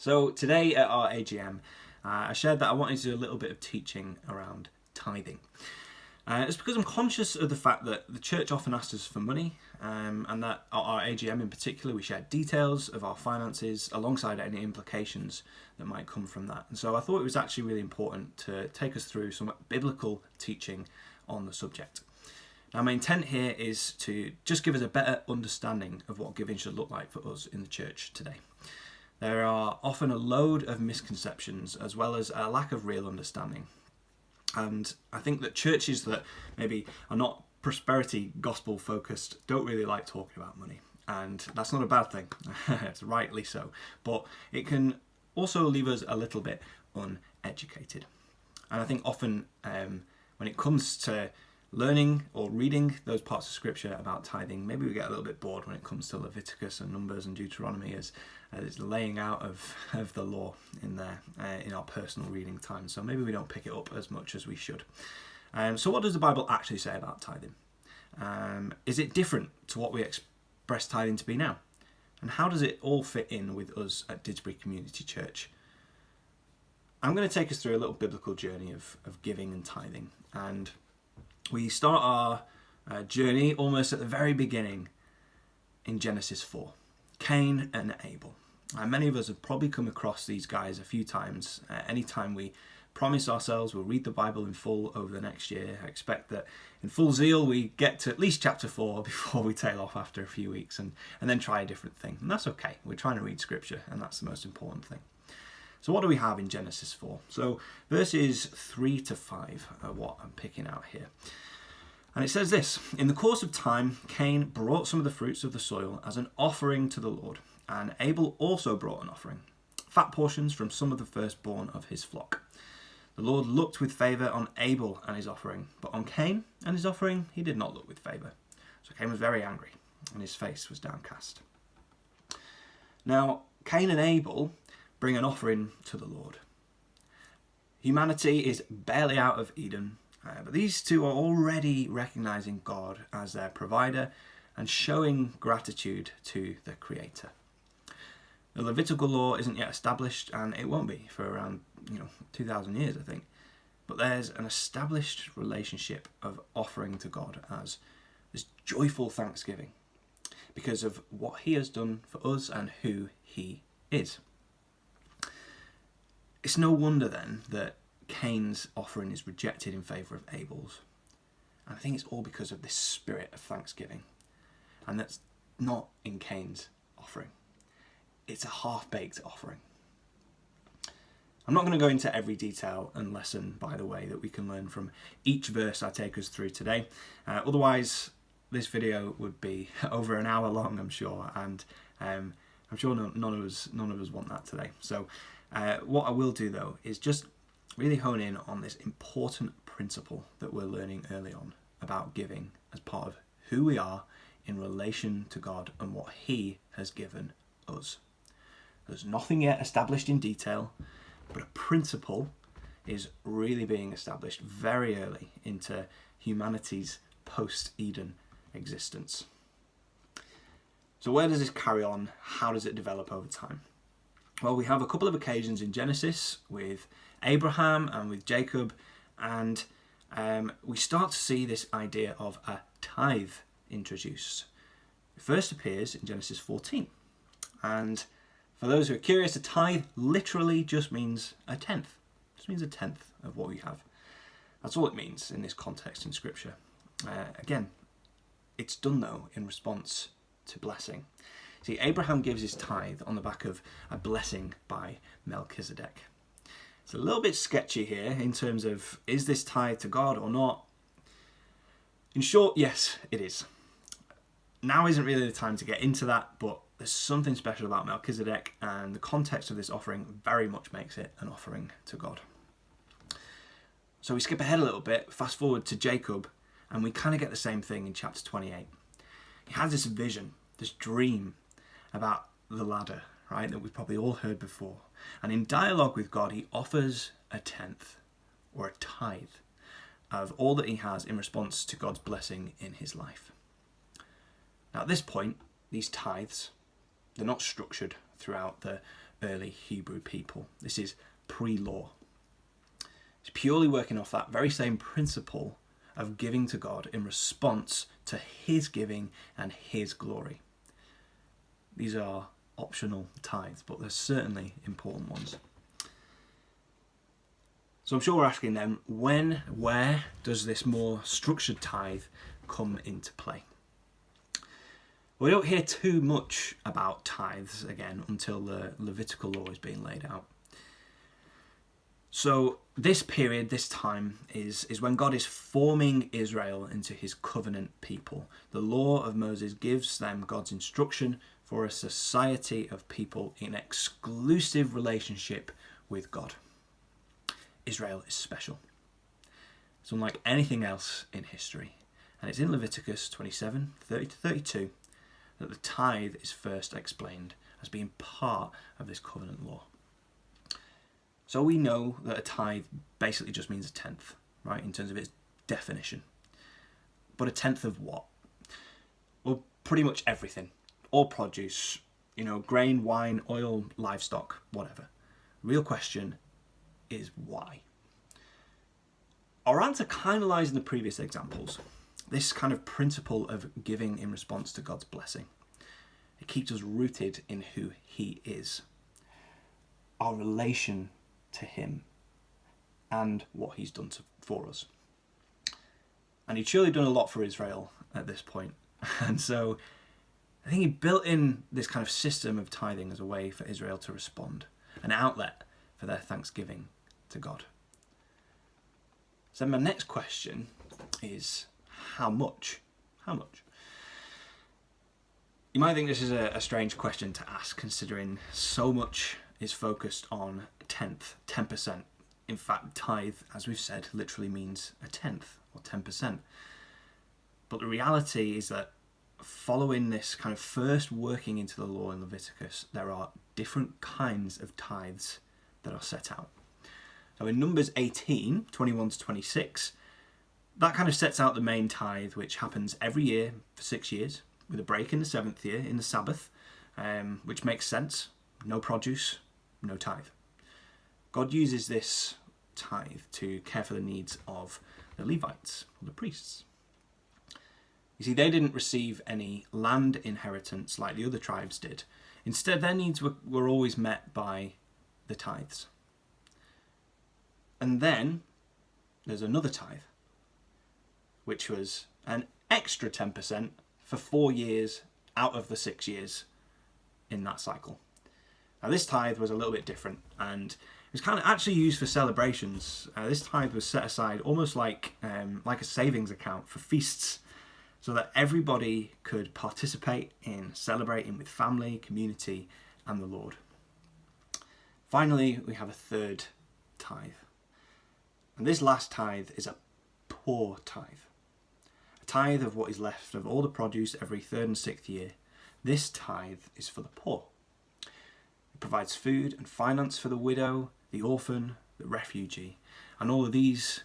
So today at our AGM, I shared that I wanted to do a little bit of teaching around tithing. It's because I'm conscious of the fact that the church often asks us for money, and that at our AGM in particular we share details of our finances alongside any implications that might come from that. And so I thought it was actually really important to take us through some biblical teaching on the subject. Now, my intent here is to just give us a better understanding of what giving should look like for us in the church today. There are often a load of misconceptions as well as a lack of real understanding. And I think that churches that maybe are not prosperity gospel focused don't really like talking about money. And that's not a bad thing, it's rightly so. But it can also leave us a little bit uneducated. And I think often when it comes to learning or reading those parts of scripture about tithing, maybe we get a little bit bored when it comes to Leviticus and Numbers and Deuteronomy as it's laying out of the law in there in our personal reading time. So maybe we don't pick it up as much as we should. So what does the Bible actually say about tithing? Is it different to what we express tithing to be now? And how does it all fit in with us at Didsbury Community Church? I'm going to take us through a little biblical journey of giving and tithing. And we start our journey almost at the very beginning in Genesis 4. Cain and Abel. Many of us have probably come across these guys a few times. Anytime we promise ourselves we'll read the Bible in full over the next year, I expect that in full zeal we get to at least chapter 4 before we tail off after a few weeks and then try a different thing. And that's okay. We're trying to read scripture and that's the most important thing. So what do we have in Genesis 4? So verses 3 to 5 are what I'm picking out here. And it says this: In the course of time, Cain brought some of the fruits of the soil as an offering to the Lord, and Abel also brought an offering, fat portions from some of the firstborn of his flock. The Lord looked with favour on Abel and his offering, but on Cain and his offering he did not look with favour. So Cain was very angry, and his face was downcast. Now, Cain and Abel bring an offering to the Lord. Humanity is barely out of Eden, but these two are already recognising God as their provider and showing gratitude to the Creator. The Levitical law isn't yet established, and it won't be for around 2,000 years, I think. But there's an established relationship of offering to God as this joyful thanksgiving because of what He has done for us and who He is. It's no wonder then that Cain's offering is rejected in favour of Abel's. And I think it's all because of this spirit of thanksgiving. And that's not in Cain's offering. It's a half-baked offering. I'm not going to go into every detail and lesson, by the way, that we can learn from each verse I take us through today. Otherwise, this video would be over an hour long, I'm sure. And I'm sure none of us want that today. So what I will do, though, is just really hone in on this important principle that we're learning early on about giving as part of who we are in relation to God and what He has given us. There's nothing yet established in detail, but a principle is really being established very early into humanity's post-Eden existence. So where does this carry on? How does it develop over time? Well, we have a couple of occasions in Genesis with Abraham and with Jacob, and we start to see this idea of a tithe introduced. It first appears in Genesis 14, and for those who are curious, a tithe literally just means a tenth. It just means a tenth of what we have. That's all it means in this context in Scripture. Again, it's done though in response to blessing. See, Abraham gives his tithe on the back of a blessing by Melchizedek. It's a little bit sketchy here in terms of, is this tithe to God or not? In short, yes, it is. Now isn't really the time to get into that, but there's something special about Melchizedek, and the context of this offering very much makes it an offering to God. So we skip ahead a little bit, fast forward to Jacob, and we kind of get the same thing in chapter 28. He has this vision, this dream about the ladder, right, that we've probably all heard before. And in dialogue with God, he offers a tenth or a tithe of all that he has in response to God's blessing in his life. Now at this point, these tithes, they're not structured throughout the early Hebrew people. This is pre-law. It's purely working off that very same principle of giving to God in response to his giving and his glory. These are optional tithes, but they're certainly important ones. So I'm sure we're asking then, where does this more structured tithe come into play? We don't hear too much about tithes again until the Levitical law is being laid out. So this period, this time, is when God is forming Israel into his covenant people. The law of Moses gives them God's instruction for a society of people in exclusive relationship with God. Israel is special. It's unlike anything else in history. And it's in Leviticus 27, 30-32 that the tithe is first explained as being part of this covenant law. So we know that a tithe basically just means a tenth, right, in terms of its definition. But a tenth of what? Well, pretty much everything. All produce, grain, wine, oil, livestock, whatever. Real question is why? Our answer kind of lies in the previous examples. This kind of principle of giving in response to God's blessing. It keeps us rooted in who he is. Our relation to him and what he's done for us. And he'd surely done a lot for Israel at this point. And so I think he built in this kind of system of tithing as a way for Israel to respond, an outlet for their thanksgiving to God. So my next question is, how much? How much? You might think this is a strange question to ask, considering so much is focused on a tenth, 10%. In fact, tithe, as we've said, literally means a tenth or 10%. But the reality is that following this kind of first working into the law in Leviticus, there are different kinds of tithes that are set out. So in Numbers 18, 21 to 26, that kind of sets out the main tithe, which happens every year for 6 years, with a break in the 7th year, in the Sabbath, which makes sense. No produce, no tithe. God uses this tithe to care for the needs of the Levites, or the priests. You see, they didn't receive any land inheritance like the other tribes did. Instead, their needs were always met by the tithes. And then there's another tithe, which was an extra 10% for 4 years out of the 6 years in that cycle. Now this tithe was a little bit different, and it was kind of actually used for celebrations. This tithe was set aside almost like a savings account for feasts, so that everybody could participate in celebrating with family, community, and the Lord. Finally, we have a third tithe. And this last tithe is a poor tithe. A tithe of what is left of all the produce every 3rd and 6th year. This tithe is for the poor. It provides food and finance for the widow, the orphan, the refugee. And all of these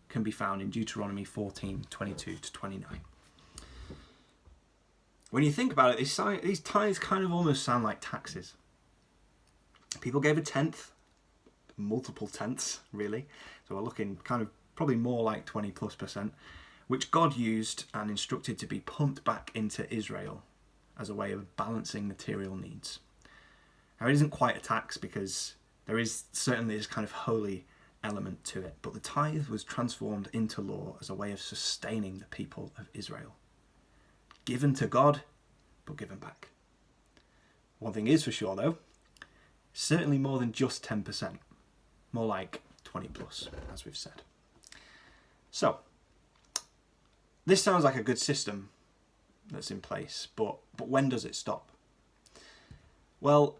can be found in Deuteronomy 14, 22 to 29. When you think about it, these tithes kind of almost sound like taxes. People gave a tenth, multiple tenths, really. So we're looking kind of probably more like 20+%, which God used and instructed to be pumped back into Israel as a way of balancing material needs. Now, it isn't quite a tax because there is certainly this kind of holy element to it, but the tithe was transformed into law as a way of sustaining the people of Israel. Given to God, but given back. One thing is for sure though, certainly more than just 10%, more like 20+, as we've said. So, this sounds like a good system that's in place, but when does it stop? Well,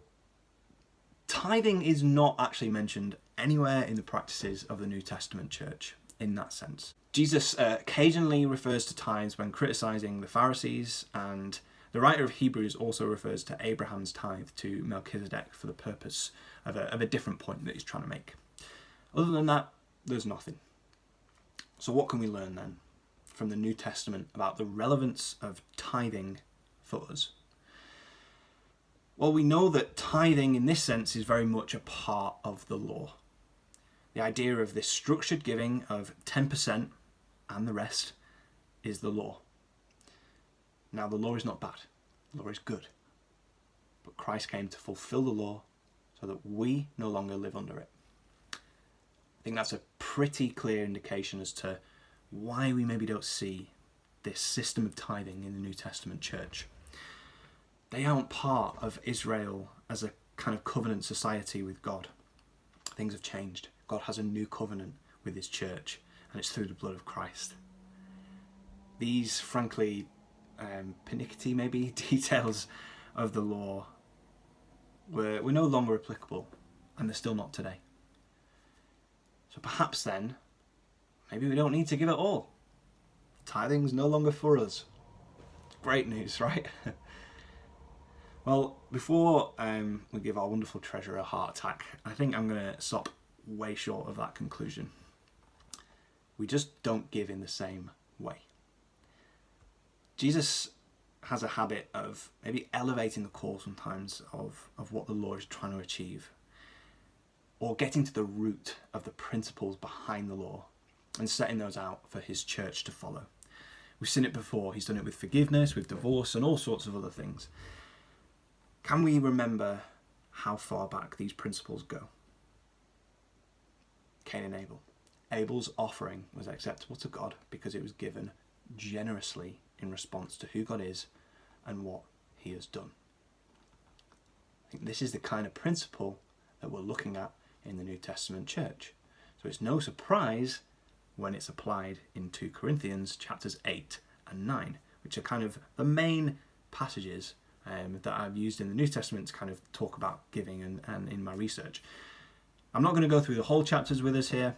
tithing is not actually mentioned anywhere in the practices of the New Testament church in that sense. Jesus occasionally refers to tithes when criticising the Pharisees, and the writer of Hebrews also refers to Abraham's tithe to Melchizedek for the purpose of a different point that he's trying to make. Other than that, there's nothing. So what can we learn then from the New Testament about the relevance of tithing for us? Well, we know that tithing in this sense is very much a part of the law. The idea of this structured giving of 10% and the rest is the law. Now, the law is not bad. The law is good. But Christ came to fulfill the law so that we no longer live under it. I think that's a pretty clear indication as to why we maybe don't see this system of tithing in the New Testament church. They aren't part of Israel as a kind of covenant society with God. Things have changed. God has a new covenant with his church, and it's through the blood of Christ. These, frankly, pernickety maybe, details of the law were no longer applicable, and they're still not today. So perhaps then, maybe we don't need to give it all. Tithing's no longer for us. It's great news, right? Well, before we give our wonderful treasure a heart attack, I think I'm going to stop way short of that conclusion. We just don't give in the same way. Jesus has a habit of maybe elevating the call sometimes of what the law is trying to achieve, or getting to the root of the principles behind the law and setting those out for his church to follow. We've seen it before. He's done it with forgiveness, with divorce, and all sorts of other things. Can we remember how far back these principles go? Cain and Abel. Abel's offering was acceptable to God because it was given generously in response to who God is and what he has done. I think this is the kind of principle that we're looking at in the New Testament church. So it's no surprise when it's applied in 2 Corinthians chapters 8 and 9, which are kind of the main passages that I've used in the New Testament to kind of talk about giving and in my research. I'm not going to go through the whole chapters with us here,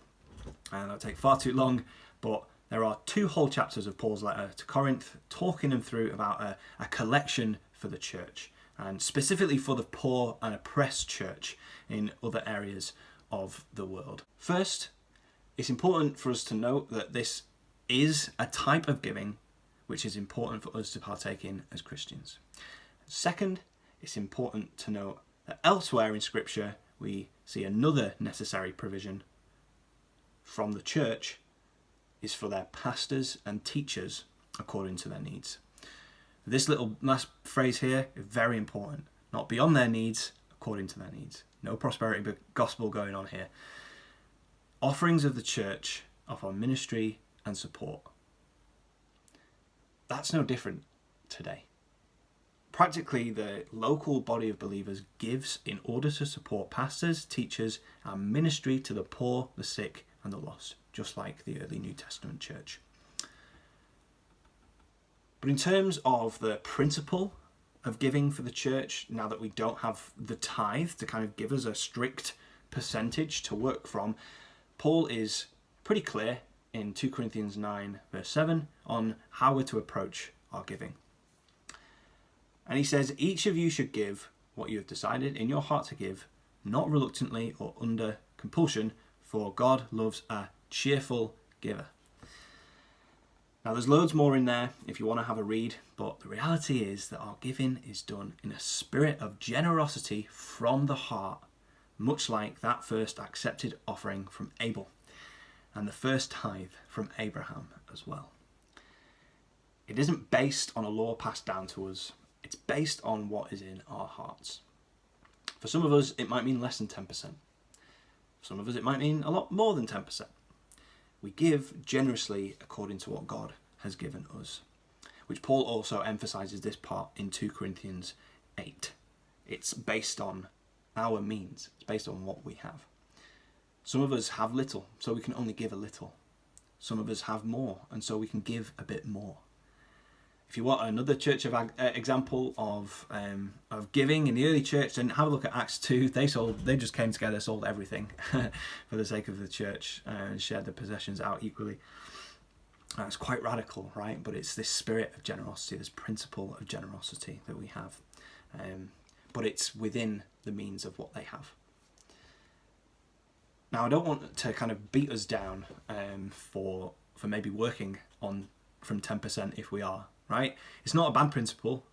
and that'll take far too long, but there are 2 whole chapters of Paul's letter to Corinth talking them through about a collection for the church, and specifically for the poor and oppressed church in other areas of the world. First, it's important for us to note that this is a type of giving which is important for us to partake in as Christians. Second, it's important to note that elsewhere in Scripture we see another necessary provision from the church is for their pastors and teachers according to their needs. This little last phrase here is very important. Not beyond their needs, according to their needs. No prosperity gospel going on here. Offerings of the church are for ministry and support. That's no different today. Practically, the local body of believers gives in order to support pastors, teachers, and ministry to the poor, the sick, and the lost, just like the early New Testament church. But in terms of the principle of giving for the church, now that we don't have the tithe to kind of give us a strict percentage to work from, Paul is pretty clear in 2 Corinthians 9 verse 7 on how we're to approach our giving. And he says, each of you should give what you have decided in your heart to give, not reluctantly or under compulsion, for God loves a cheerful giver. Now there's loads more in there if you want to have a read, but the reality is that our giving is done in a spirit of generosity from the heart, much like that first accepted offering from Abel and the first tithe from Abraham as well. It isn't based on a law passed down to us. It's based on what is in our hearts. For some of us, it might mean less than 10%. For some of us, it might mean a lot more than 10%. We give generously according to what God has given us, which Paul also emphasizes this part in 2 Corinthians 8. It's based on our means. It's based on what we have. Some of us have little, so we can only give a little. Some of us have more, and so we can give a bit more. If you want another church example of giving in the early church, then have a look at Acts 2. They just came together, sold everything for the sake of the church, and shared their possessions out equally. It's quite radical, right? But it's this spirit of generosity, this principle of generosity that we have. But it's within the means of what they have. Now, I don't want to kind of beat us down for maybe working on from 10% if we are. Right? It's not a bad principle.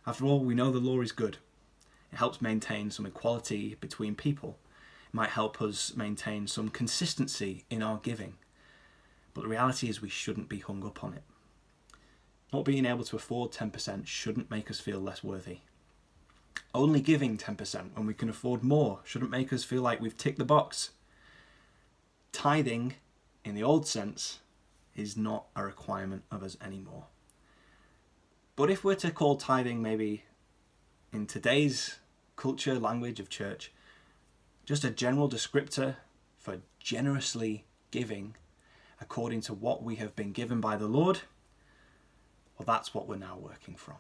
After all, we know the law is good. It helps maintain some equality between people. It might help us maintain some consistency in our giving. But the reality is we shouldn't be hung up on it. Not being able to afford 10% shouldn't make us feel less worthy. Only giving 10% when we can afford more shouldn't make us feel like we've ticked the box. Tithing, in the old sense, is not a requirement of us anymore. But if we're to call tithing maybe in today's culture, language of church, just a general descriptor for generously giving according to what we have been given by the Lord, well, that's what we're now working from.